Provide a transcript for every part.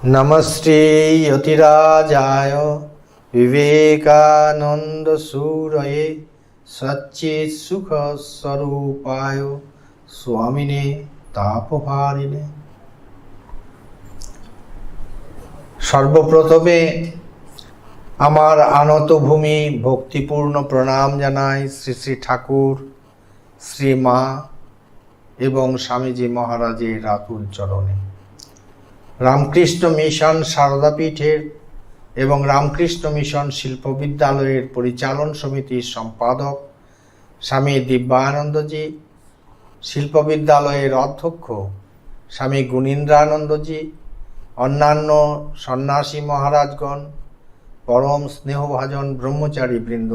नमस्ते यतिराजाय विवेकानंद सूरये सच्चित् सुख स्वरूपाय स्वामिने तापहारिणे। সর্বপ্রথমে আমার আনত ভূমি ভক্তিপূর্ণ প্রণাম জানাই শ্রী শ্রী ঠাকুর, শ্রী মা এবং স্বামীজি মহারাজের রাতুল চরণে। রামকৃষ্ণ মিশন সারদাপীঠের এবং রামকৃষ্ণ মিশন শিল্প বিদ্যালয়ের পরিচালন সমিতির সম্পাদক স্বামী দিব্যানন্দজি, শিল্প বিদ্যালয়ের অধ্যক্ষ স্বামী গুণীন্দ্রানন্দজি, অন্যান্য সন্ন্যাসী মহারাজগণ, পরম স্নেহভাজন ব্রহ্মচারী বৃন্দ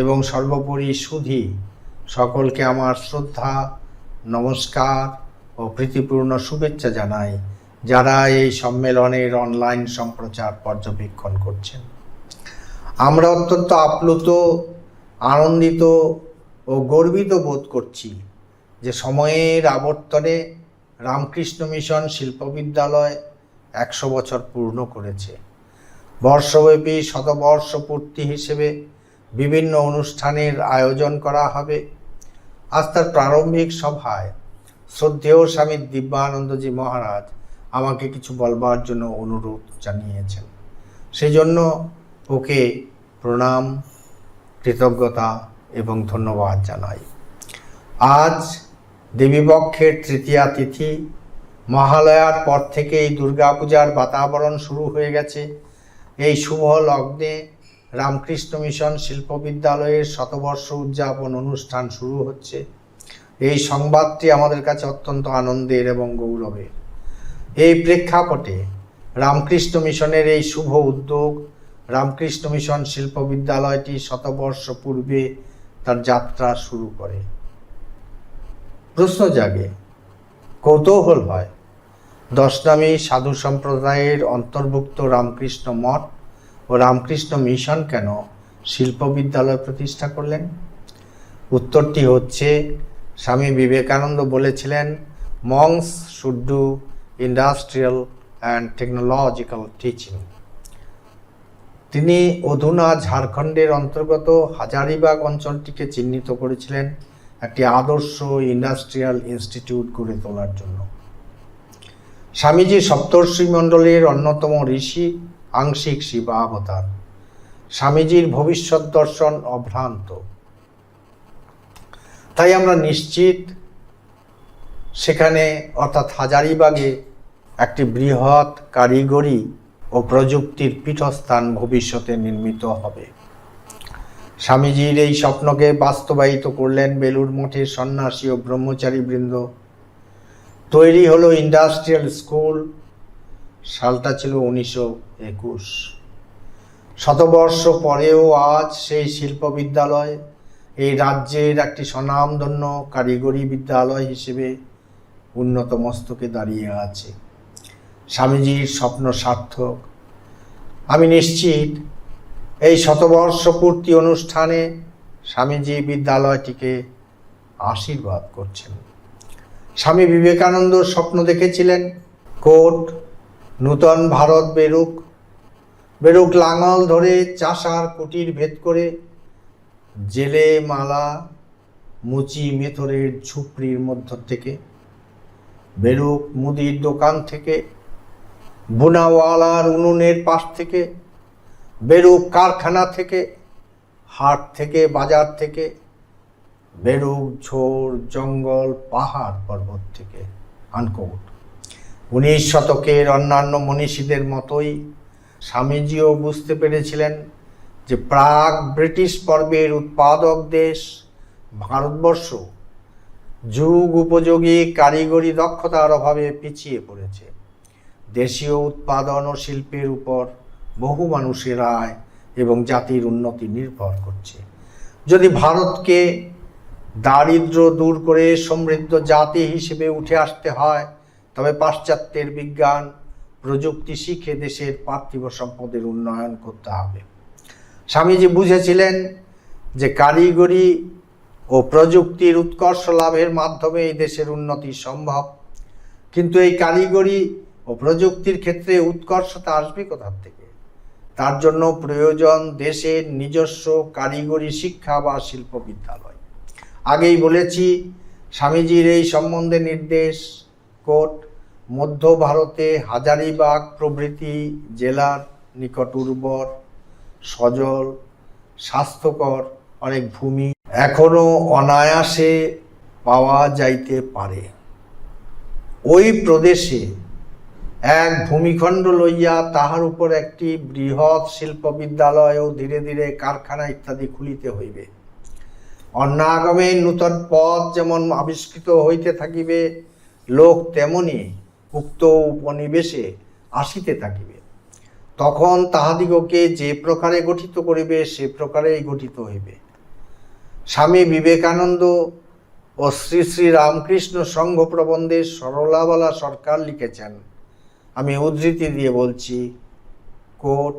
এবং সর্বোপরি সুধী সকলকে আমার শ্রদ্ধা, নমস্কার ও প্রীতিপূর্ণ শুভেচ্ছা জানাই, যারা এই সম্মেলনের অনলাইন সম্প্রচার পর্যবেক্ষণ করছেন। আমরা অত্যন্ত আপ্লুত, আনন্দিত ও গর্বিত বোধ করছি যে সময়ের আবর্তনে রামকৃষ্ণ মিশন শিল্প বিদ্যালয় 100 বছর পূর্ণ করেছে। বর্ষব্যাপী শতবর্ষ পূর্তি হিসেবে বিভিন্ন অনুষ্ঠানের আয়োজন করা হবে। আজ তার প্রারম্ভিক সভায় শ্রদ্ধেয় স্বামী দিব্যানন্দজি মহারাজ আমাকে কিছু বলবার জন্য অনুরোধ জানিয়েছেন। সেই জন্য ওকে প্রণাম, কৃতজ্ঞতা এবং ধন্যবাদ জানাই। আজ দেবীপক্ষের তৃতীয়া তিথি, মহালয়ার পর থেকে এই দুর্গাপূজার বাতাবরণ শুরু হয়ে গেছে। এই শুভ লগ্নে রামকৃষ্ণ মিশন শিল্প বিদ্যালয়ের শতবর্ষ উদযাপন অনুষ্ঠান শুরু হচ্ছে। এই সংবাদটি আমাদের কাছে অত্যন্ত আনন্দের এবং গৌরবের। এই প্রেক্ষাপটে রামকৃষ্ণ মিশনের এই শুভ উদ্যোগ, রামকৃষ্ণ মিশন শিল্প বিদ্যালয়টি শতবর্ষ পূর্বে তার যাত্রা শুরু করে। প্রশ্ন জাগে, কৌতূহল হয়, দশনামী সাধু সম্প্রদায়ের অন্তর্ভুক্ত রামকৃষ্ণ মঠ ও রামকৃষ্ণ মিশন কেন শিল্প বিদ্যালয় প্রতিষ্ঠা করলেন? উত্তরটি হচ্ছে, স্বামী বিবেকানন্দ বলেছিলেন, monks should do industrial and technological teaching. তিনি অধুনা ঝাড়খণ্ডের অন্তর্গত হাজারিবাগ অঞ্চলটিকে চিহ্নিত করেছিলেন একটি আদর্শ ইন্ডাস্ট্রিয়াল ইনস্টিটিউট গড়ে তোলার জন্য। স্বামীজি সপ্তর্ষি মণ্ডলের অন্যতম ঋষি, আংশিক শিবা অবতার। স্বামীজির ভবিষ্যৎ দর্শন অভ্রান্ত। তাই আমরা নিশ্চিত সেখানে অর্থাৎ হাজারিবাগে একটি বৃহৎ কারিগরি ও প্রযুক্তির পীঠস্থান ভবিষ্যতে নির্মিত হবে। স্বামীজির এই স্বপ্নকে বাস্তবায়িত করলেন বেলুড় মঠের সন্ন্যাসী ও ব্রহ্মচারী বৃন্দ। তৈরি হলো ইন্ডাস্ট্রিয়াল স্কুল। সালটা ছিল 1921। শতবর্ষ পরেও আজ সেই শিল্প বিদ্যালয় এই রাজ্যের একটি স্বনামধন্য কারিগরি বিদ্যালয় হিসেবে উন্নত মস্তকে দাঁড়িয়ে আছে। স্বামীজির স্বপ্ন সার্থক। আমি নিশ্চিত এই শতবর্ষ পূর্তি অনুষ্ঠানে স্বামীজি বিদ্যালয়টিকে আশীর্বাদ করছেন। স্বামী বিবেকানন্দ স্বপ্ন দেখেছিলেন, কোট নূতন ভারত বেরুক, বেরুক লাঙল ধরে চাষার কুটির ভেদ করে, জেলে মালা মুচি মেথরের ঝুপড়ির মধ্য থেকে, বেরুক মুদির দোকান থেকে, বুনাওয়ালার উনুনের পাশ থেকে, বেরুক কারখানা থেকে, হাট থেকে, বাজার থেকে, বেরুক ঝোড় জঙ্গল পাহাড় পর্বত থেকে। আনকোট। 19 শতকের অন্যান্য মনীষীদের মতোই স্বামীজিও বুঝতে পেরেছিলেন যে প্রাক ব্রিটিশ পর্বের উৎপাদক দেশ ভারতবর্ষ যুগ উপযোগী কারিগরি দক্ষতার অভাবে পিছিয়ে পড়েছে। দেশীয় উৎপাদন ও শিল্পের উপর বহু মানুষের আয় এবং জাতির উন্নতি নির্ভর করছে। যদি ভারতকে দারিদ্র দূর করে সমৃদ্ধ জাতি হিসেবে উঠে আসতে হয়, তবে পাশ্চাত্যের বিজ্ঞান প্রযুক্তি শিখে দেশের পার্থিব সম্পদের উন্নয়ন করতে হবে। স্বামীজি বুঝেছিলেন যে কারিগরি ও প্রযুক্তির উৎকর্ষ লাভের মাধ্যমে এই দেশের উন্নতি সম্ভব। কিন্তু এই কারিগরি ও প্রযুক্তির ক্ষেত্রে উৎকর্ষতা আসবে কোথা থেকে? তার জন্য প্রয়োজন দেশের নিজস্ব কারিগরি শিক্ষা বা শিল্প বিদ্যালয়। আগেই বলেছি, স্বামীজির এই সম্বন্ধে নির্দেশ কোট মধ্য ভারতে হাজারিবাগ প্রভৃতি জেলার নিকট উর্বর, সজল, স্বাস্থ্যকর অনেক ভূমি এখনো অনায়াসে পাওয়া যাইতে পারে। ওই প্রদেশে এক ভূমিখণ্ড লইয়া তাহার উপর একটি বৃহৎ শিল্প বিদ্যালয় ও ধীরে ধীরে কারখানা ইত্যাদি খুলিতে হইবে। অন্যাগমে নূতন পথ যেমন আবিষ্কৃত হইতে থাকিবে, লোক তেমনি উক্ত উপনিবেশে আসিতে থাকিবে। তখন তাহাদিগকে যে প্রকারে গঠিত করিবে সে প্রকারেই গঠিত হইবে। স্বামী বিবেকানন্দ ও শ্রী শ্রী রামকৃষ্ণ সংঘ প্রবন্ধে সরলাবালা সরকার লিখেছেন, আমি উদ্ধৃতি দিয়ে বলছি, কোট,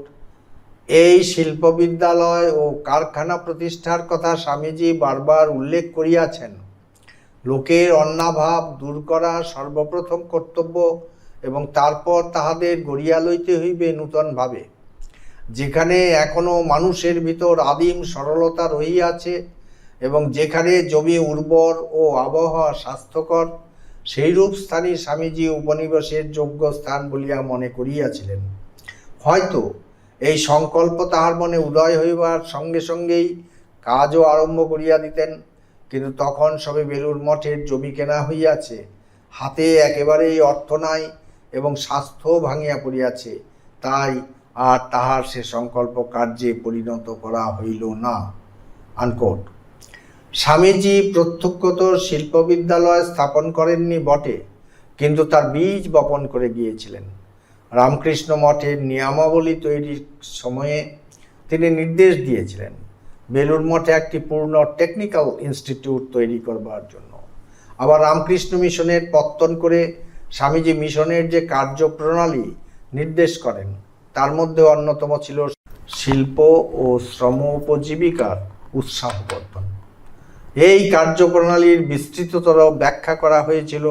এই শিল্প বিদ্যালয় ও কারখানা প্রতিষ্ঠার কথা স্বামীজি বারবার উল্লেখ করিয়াছেন। লোকের অন্নাভাব দূর করা সর্বপ্রথম কর্তব্য এবং তারপর তাহাদের গড়িয়া লইতে হইবে নূতনভাবে। যেখানে এখনো মানুষের ভিতর আদিম সরলতা রহিয়াছে এবং যেখানে জমি উর্বর ও আবহাওয়া স্বাস্থ্যকর, সেইরূপ স্থানই স্বামীজি উপনিবেশের যোগ্য স্থান বলিয়া মনে করিয়াছিলেন। হয়তো এই সংকল্প তাহার মনে উদয় হইবার সঙ্গে সঙ্গেই কাজও আরম্ভ করিয়া দিতেন, কিন্তু তখন সবে বেলুড় মঠের জমি কেনা হইয়াছে, হাতে একেবারেই অর্থ নাই এবং স্বাস্থ্য ভাঙিয়া পড়িয়াছে, তাই আর তাহার সে সংকল্প কার্যে পরিণত করা হইল না। আনকোট। স্বামীজি প্রত্যক্ষত শিল্প বিদ্যালয় স্থাপন করেননি বটে, কিন্তু তার বীজ বপন করে গিয়েছিলেন। রামকৃষ্ণ মঠের নিয়মাবলী তৈরির সময়ে তিনি নির্দেশ দিয়েছিলেন বেলুড় মঠে একটি পূর্ণ টেকনিক্যাল ইনস্টিটিউট তৈরি করবার জন্য। আবার রামকৃষ্ণ মিশনের পত্তন করে স্বামীজি মিশনের যে কার্যপ্রণালী নির্দেশ করেন তার মধ্যে অন্যতম ছিল শিল্প ও শ্রম উপজীবিকার উৎসাহবর্ধন। এই কার্যপ্রণালীর বিস্তৃততর ব্যাখ্যা করা হয়েছিল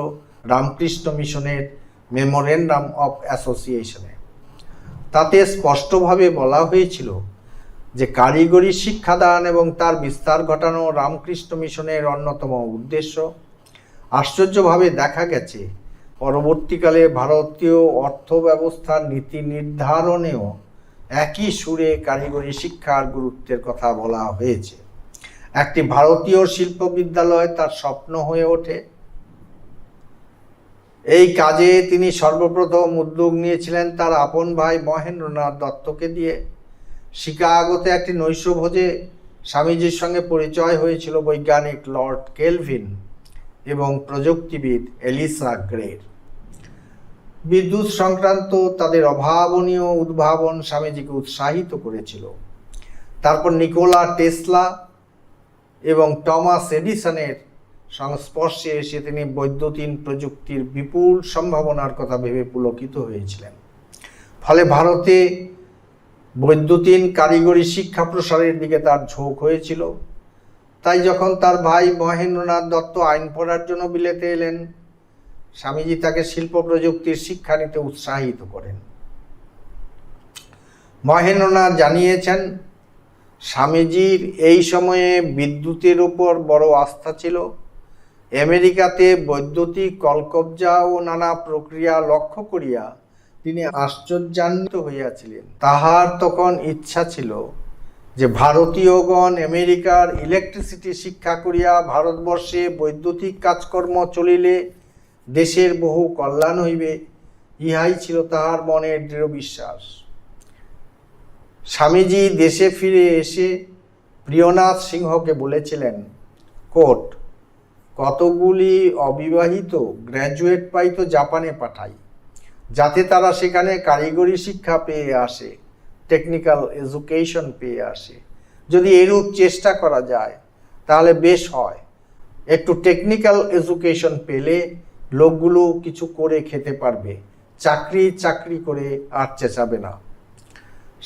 রামকৃষ্ণ মিশনের মেমোরেন্ডাম অফ অ্যাসোসিয়েশনে। তাতে স্পষ্টভাবে বলা হয়েছিল যে কারিগরি শিক্ষাদান এবং তার বিস্তার ঘটানো রামকৃষ্ণ মিশনের অন্যতম উদ্দেশ্য। আশ্চর্যভাবে দেখা গেছে পরবর্তীকালে ভারতীয় অর্থ ব্যবস্থার নীতি নির্ধারণেও একই সুরে কারিগরি শিক্ষার গুরুত্বের কথা বলা হয়েছে। একটি ভারতীয় শিল্প বিদ্যালয় তার স্বপ্ন হয়ে ওঠে। এই কাজে তিনি সর্বপ্রথম উদ্যোগ নিয়েছিলেন তার আপন ভাই মহেন্দ্রনাথ দত্তকে দিয়ে। শিকাগোতে একটি নৈশভোজে স্বামীজির সঙ্গে পরিচয় হয়েছিল বৈজ্ঞানিক লর্ড কেলভিন এবং প্রযুক্তিবিদ এলিসা গ্রের। বিদ্যুৎ সংক্রান্ত তাদের অভাবনীয় উদ্ভাবন স্বামীজিকে উৎসাহিত করেছিল। তারপর নিকোলা টেসলা এবং টমাস এডিসনের সংস্পর্শে এসে তিনি বৈদ্যুতিন প্রযুক্তির বিপুল সম্ভাবনার কথা ভেবে পুলকিত হয়েছিলেন। ফলে ভারতে বৈদ্যুতিন কারিগরি শিক্ষা প্রসারের দিকে তার ঝোঁক হয়েছিল। তাই যখন তার ভাই মহেন্দ্রনাথ দত্ত আইন পড়ার জন্য বিলেতে এলেন, স্বামীজি তাকে শিল্প প্রযুক্তির শিক্ষা নিতে উৎসাহিত করেন। মহেন্দ্রনাথ জানিয়েছেন, স্বামীজির এই সময়ে বিদ্যুতের উপর বড় আস্থা ছিল। আমেরিকাতে বৈদ্যুতিক কলকবজা ও নানা প্রক্রিয়া লক্ষ্য করিয়া তিনি আশ্চর্যান্বিত হইয়াছিলেন। তাহার তখন ইচ্ছা ছিল যে ভারতীয়গণ আমেরিকার ইলেকট্রিসিটি শিক্ষা করিয়া ভারতবর্ষে বৈদ্যুতিক কাজকর্ম চলিলে দেশের বহু কল্যাণ হইবে। ইহাই ছিল তাহার মনের দৃঢ় বিশ্বাস। স্বামীজি দেশে ফিরে এসে প্রিয়নাথ সিংহকে বলেছিলেন, কোট, কতগুলি অবিবাহিত গ্র্যাজুয়েট পাই তো জাপানে পাঠাই, যাতে তারা সেখানে কারিগরি শিক্ষা পেয়ে আসে, টেকনিক্যাল এডুকেশন পেয়ে আসে। যদি এরূপ চেষ্টা করা যায় তাহলে বেশ হয়। একটু টেকনিক্যাল এডুকেশন পেলে লোকগুলো কিছু করে খেতে পারবে, চাকরি করে আর চেঁচাবে না।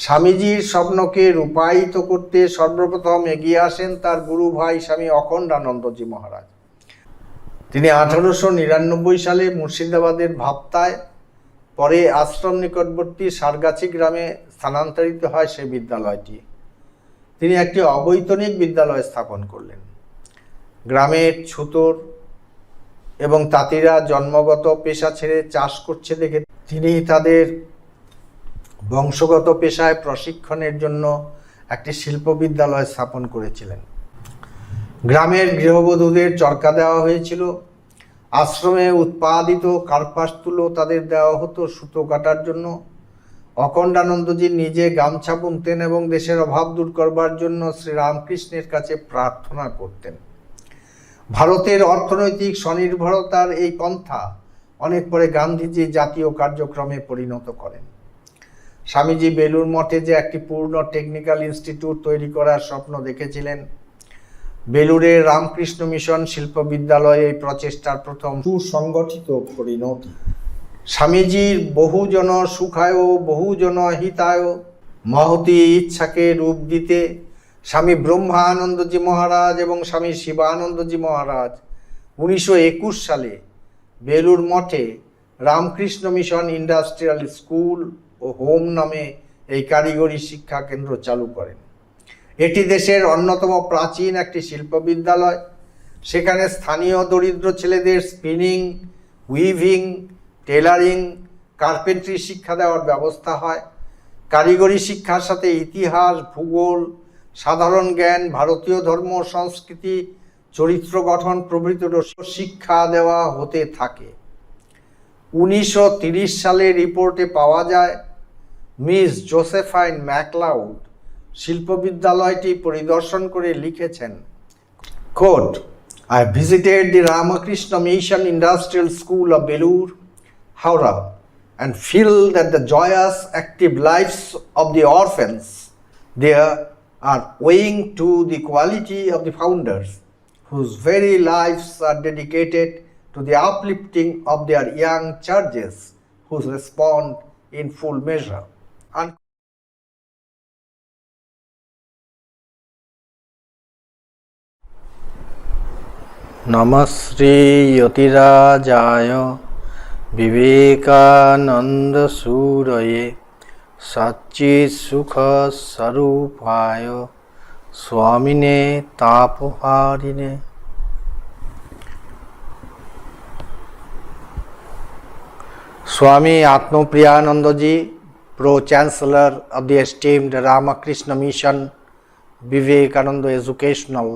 স্বামীজির স্বপ্নকে রূপায়িত করতে সর্বপ্রথম এগিয়ে আসেন তার গুরু ভাই স্বামী অখণ্ডানন্দজি মহারাজ। তিনি 1899 সালে মুর্শিদাবাদের ভাপ্তায় পরে আশ্রম নিকটবর্তী সারগাছি গ্রামে স্থানান্তরিত হয় সেই বিদ্যালয়টি। তিনি একটি অবৈতনিক বিদ্যালয় স্থাপন করলেন। গ্রামের ছুতোর এবং তাঁতিরা জন্মগত পেশা ছেড়ে চাষ করছে দেখে তিনি তাদের বংশগত পেশায় প্রশিক্ষণের জন্য একটি শিল্প বিদ্যালয় স্থাপন করেছিলেন। গ্রামের গৃহবধূদের চরকা দেওয়া হয়েছিল। আশ্রমে উৎপাদিত কার্পাস তুলো তাদের দেওয়া হতো সুতো কাটার জন্য। অখণ্ডানন্দজি নিজে গামছা বুনতেন এবং দেশের অভাব দূর করবার জন্য শ্রীরামকৃষ্ণের কাছে প্রার্থনা করতেন। ভারতের অর্থনৈতিক স্বনির্ভরতার এই পন্থা অনেক পরে গান্ধীজি জাতীয় কার্যক্রমে পরিণত করেন। স্বামীজি বেলুর মঠে যে একটি পূর্ণ টেকনিক্যাল ইনস্টিটিউট তৈরি করার স্বপ্ন দেখেছিলেন, বেলুরের রামকৃষ্ণ মিশন শিল্প বিদ্যালয়ে এই প্রচেষ্টার প্রথম সুসংগঠিত পরিণতি। স্বামীজির বহুজন সুখায় বহুজন হিতায় মহতী ইচ্ছাকে রূপ দিতে স্বামী ব্রহ্মানন্দজি মহারাজ এবং স্বামী শিবানন্দজি মহারাজ 1921 সালে বেলুর মঠে রামকৃষ্ণ মিশন ইন্ডাস্ট্রিয়াল স্কুল ও হোম নামে এই কারিগরি শিক্ষা কেন্দ্র চালু করেন। এটি দেশের অন্যতম প্রাচীন একটি শিল্প বিদ্যালয়। সেখানে স্থানীয় দরিদ্র ছেলেদের স্পিনিং, উইভিং, টেলারিং, কার্পেন্ট্রি শিক্ষা দেওয়ার ব্যবস্থা হয়। কারিগরি শিক্ষার সাথে ইতিহাস, ভূগোল, সাধারণ জ্ঞান, ভারতীয় ধর্ম সংস্কৃতি, চরিত্র গঠন প্রভৃতি শিক্ষা দেওয়া হতে থাকে। 1930 সালে রিপোর্টে পাওয়া যায়, মিস জোসেফাইন ম্যাকলাউড শিল্প বিদ্যালয়টি পরিদর্শন করে লিখেছেন, coat, I visited the Ramakrishna Mission Industrial School of Belur, Howrah, and feel that the joyous, active lives of the orphans there are owing to the quality of the founders, whose very lives are dedicated to the uplifting of their young charges, who respond in full measure. নমঃশ্রী যতিরাজায় বিবেকানন্দ সুরয়ে সচ্চিৎ সুখ স্বরূপায় স্বামিনে তাপহারিণে। Swami Atmapriyanandaji, Pro-Chancellor of the esteemed Ramakrishna Mission Vivekananda Educational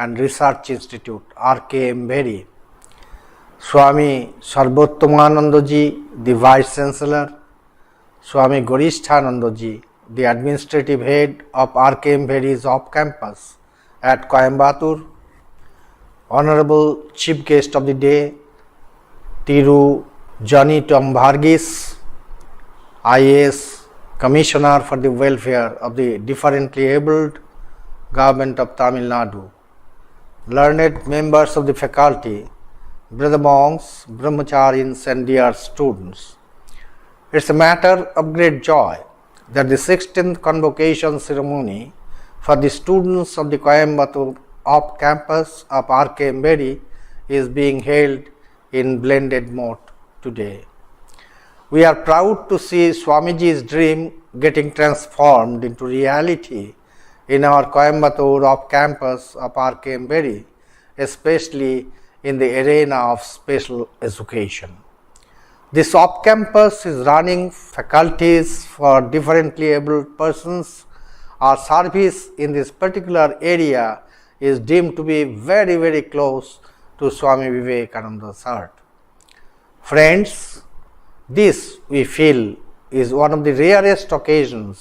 and Research Institute, R.K. Mberi. Swami Sarvottomanandaji, the Vice Chancellor. Swami Gorishtanandaji, the Administrative Head of R.K. Mberi's off-campus at Coimbatore. Honorable Chief Guest of the Day, Thiru Johnny Tom Varghese, IAS Commissioner for the Welfare of the Differently Abled, Government of Tamil Nadu. Learned members of the faculty, brother monks, brahmacharis and dear students. It's a matter of great joy that the 16th convocation ceremony for the students of the Coimbatore off-campus of R.K. Mberi is being held in blended mode today. We are proud to see Swamiji's dream getting transformed into reality in our Coimbatore off-campus of R.K. Mberi, especially in the arena of special education. This off-campus is running faculties for differently abled persons. Our service in this particular area is deemed to be very, very close to Swami Vivekananda's heart. Friends, this we feel is one of the rarest occasions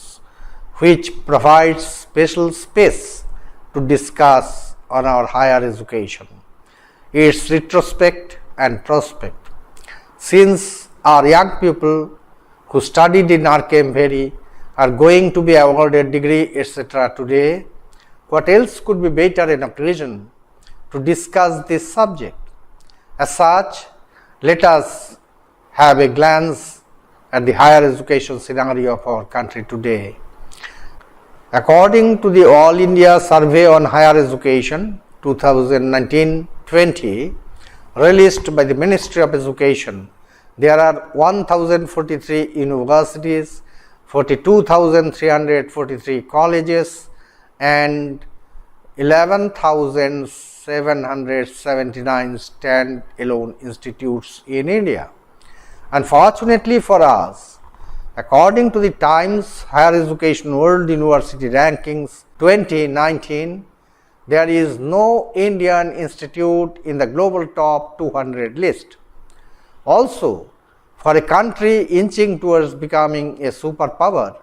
which provides special space to discuss on our higher education, its retrospect and prospect. Since our young people who studied in R.K. Mberi are going to be awarded degree etc. today, what else could be better an occasion to discuss this subject? As such, let us have a glance at the higher education scenario of our country today. According to the All India Survey on Higher Education 2019-20, released by the Ministry of Education, There are 1043 universities, 42,343 colleges, and 11,779 stand-alone institutes in India. Unfortunately for us, according to the Times Higher Education World University Rankings 2019, there is no Indian institute in the global top 200 list. Also, for a country inching towards becoming a superpower,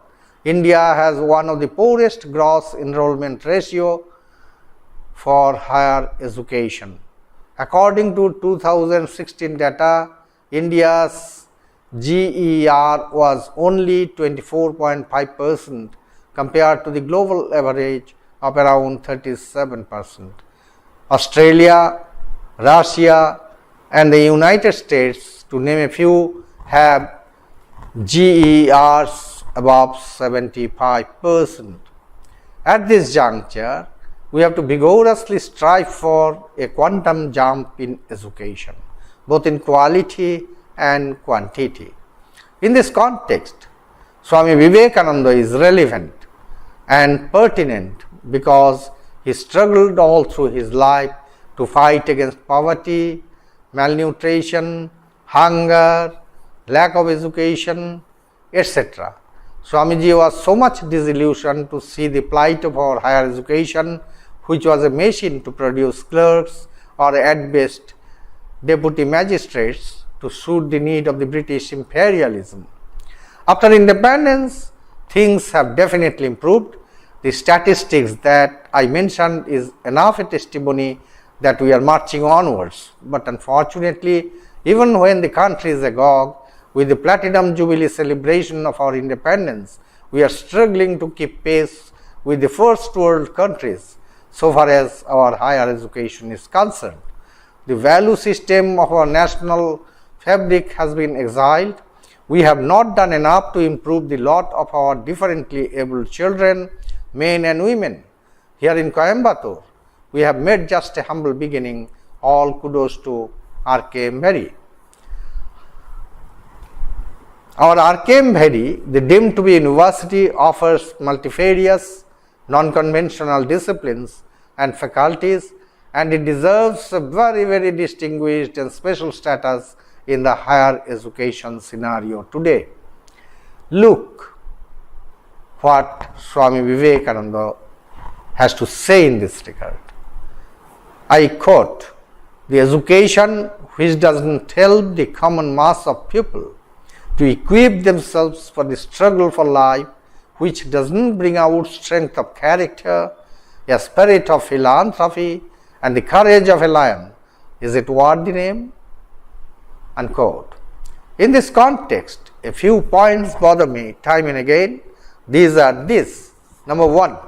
India has one of the poorest gross enrollment ratio for higher education. According to 2016 data, India's GER was only 24.5% compared to the global average of around 37%. Australia, Russia, and the United States, to name a few, have GERs above 75%. At this juncture, we have to vigorously strive for a quantum jump in education, both in quality and quantity. In this context, Swami Vivekananda is relevant and pertinent because he struggled all through his life to fight against poverty, malnutrition, hunger, lack of education, etc. Swamiji was so much disillusioned to see the plight of our higher education, which was a machine to produce clerks or at best deputy magistrates to suit the need of the British imperialism. After independence, things have definitely improved. The statistics that I mentioned is enough a testimony that we are marching onwards. But unfortunately, even when the country is agog with the Platinum Jubilee celebration of our independence, we are struggling to keep pace with the first world countries so far as our higher education is concerned. The value system of our national fabric has been exiled. We have not done enough to improve the lot of our differently abled children, men and women. Here in Coimbatore, we have made just a humble beginning. All kudos to R.K. Bheri. Our R.K. Bheri, the deemed to be university, offers multifarious, non-conventional disciplines and faculties, and it deserves a very, very distinguished and special status in the higher education scenario today. Look what Swami Vivekananda has to say in this regard. I quote, "The education which doesn't help the common mass of people to equip themselves for the struggle for life, which doesn't bring out strength of character, a spirit of philanthropy, and the courage of a lion, is it worth the name?" Unquote. In this context, a few points bother me time and again. These are this. Number one,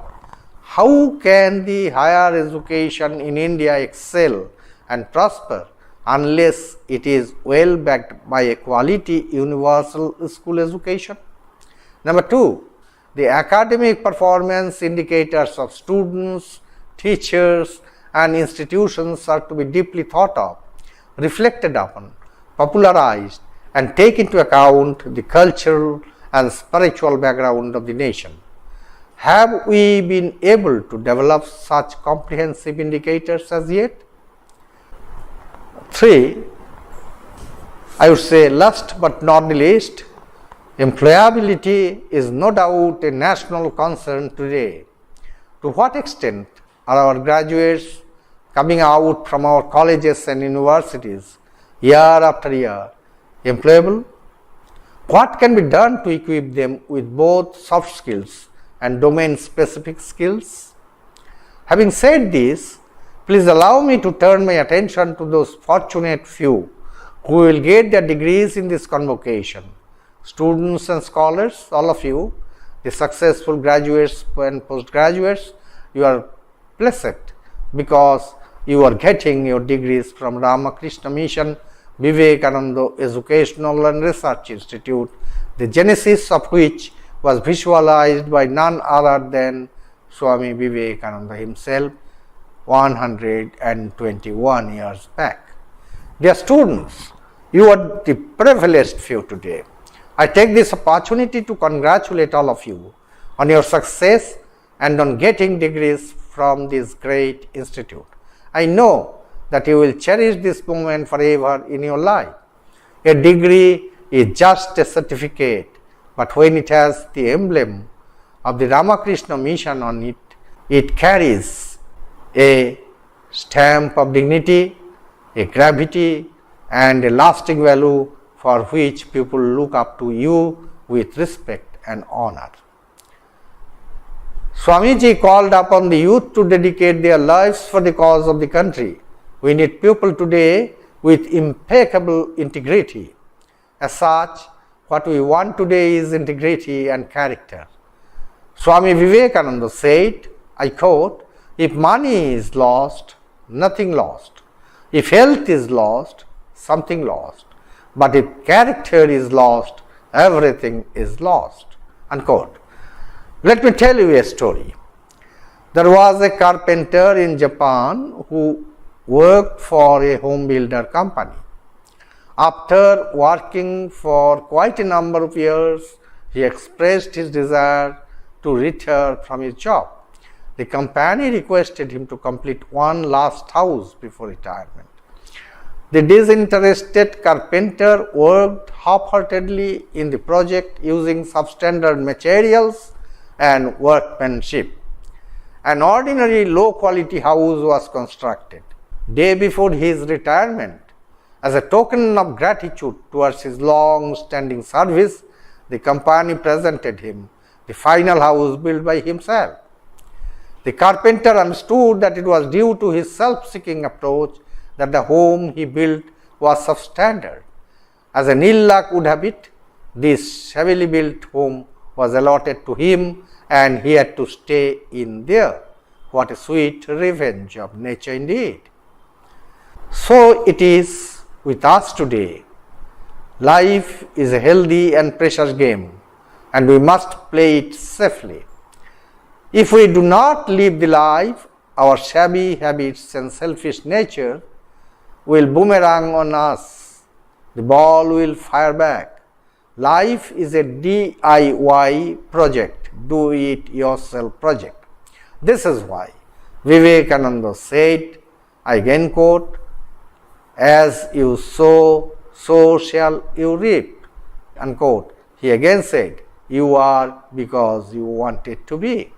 how can the higher education in India excel and prosper unless it is well backed by a quality universal school education? Number two, the academic performance indicators of students, teachers, and institutions are to be deeply thought of, reflected upon, popularized, and take into account the cultural and spiritual background of the nation. Have we been able to develop such comprehensive indicators as yet? 3. I would say last but not the least, employability is no doubt a national concern today. To what extent are our graduates coming out from our colleges and universities year after year employable? What can be done to equip them with both soft skills and domain-specific skills? Having said this, please allow me to turn my attention to those fortunate few who will get their degrees in this convocation. Students and scholars, all of you, the successful graduates and postgraduates, you are blessed because you are getting your degrees from Ramakrishna Mission Vivekananda Educational and Research Institute, the genesis of which was visualized by none other than Swami Vivekananda himself 121 years back. Dear students, You are the privileged few today. I take this opportunity to congratulate all of you on your success and on getting degrees from this great institute. I know that you will cherish this moment forever in your life. A degree is just a certificate, but when it has the emblem of the Ramakrishna mission on it, it carries a stamp of dignity, a gravity, and a lasting value for which people look up to you with respect and honor. Swamiji called upon the youth to dedicate their lives for the cause of the country. We need people today with impeccable integrity. As such, what we want today is integrity and character. Swami Vivekananda said, I quote, "If money is lost, nothing lost. If health is lost, something lost. But if character is lost, everything is lost." Unquote. Let me tell you a story. There was a carpenter in Japan who worked for a home builder company. After working for quite a number of years, he expressed his desire to retire from his job. The company requested him to complete one last house before retirement. The disinterested carpenter worked half-heartedly in the project using substandard materials and workmanship. An ordinary low-quality house was constructed. Day before his retirement, as a token of gratitude towards his long-standing service, the company presented him the final house built by himself. The carpenter understood that it was due to his self-seeking approach that the home he built was substandard. As an ill luck would have it, this heavily built home was allotted to him and he had to stay in there. What a sweet revenge of nature indeed. So it is with us today. Life is a healthy and precious game, and we must play it safely. If we do not live the life, our shabby habits and selfish nature will boomerang on us. The ball will fire back. Life is a DIY project, do it yourself project. This is why Vivekananda said, I again quote, "As you sow, so shall you reap." Unquote. He again said, "You are because you wanted to be."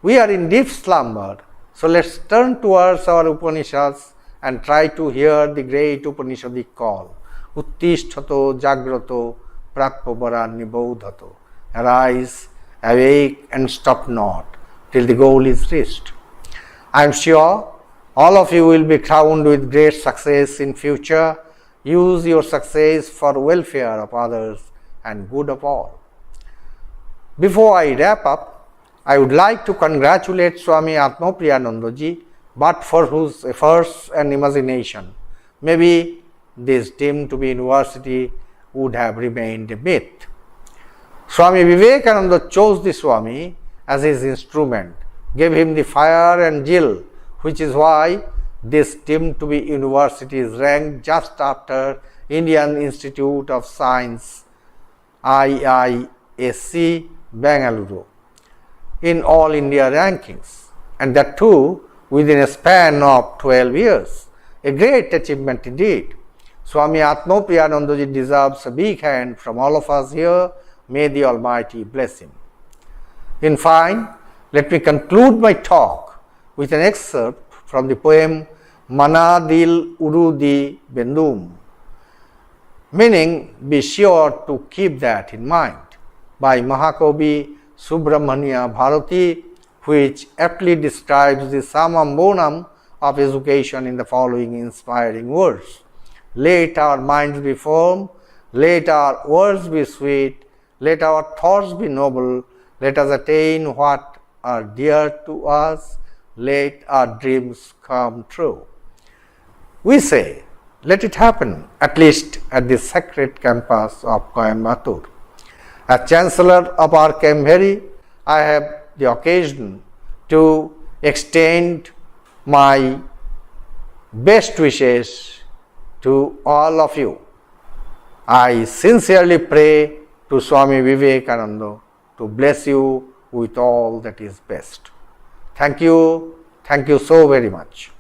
We are in deep slumber, so let's turn towards our Upanishads and try to hear the great Upanishadic call. Uttishtato jagrato prapyavarani bodhato. Arise, awake and stop not till the goal is reached. I am sure all of you will be crowned with great success in future. Use your success for welfare of others and good of all. Before I wrap up, I would like to congratulate Swami Atmapriyanandaji, but for whose efforts and imagination, maybe this deemed to be university would have remained a myth. Swami Vivekananda chose the Swami as his instrument, gave him the fire and zeal, which is why this deemed to be university is ranked just after Indian Institute of Science, IISc, Bengaluru, in all India rankings, and that too within a span of 12 years. A great achievement indeed. Swami Atmapriyanandaji deserves a big hand from all of us here. May the Almighty bless him. In fine, let me conclude my talk with an excerpt from the poem Manadil Urudi Bendum, meaning be sure to keep that in mind, by Mahakavi Subramanya Bharati, which aptly describes the summum bonum of education in the following inspiring words. Let our minds be firm, let our words be sweet, let our thoughts be noble, let us attain what are dear to us, let our dreams come true. We say, let it happen, at least at the sacred campus of Coimbatore. As Chancellor of our Cambheri, I have the occasion to extend my best wishes to all of you. I sincerely pray to Swami Vivekananda to bless you with all that is best. Thank you so very much.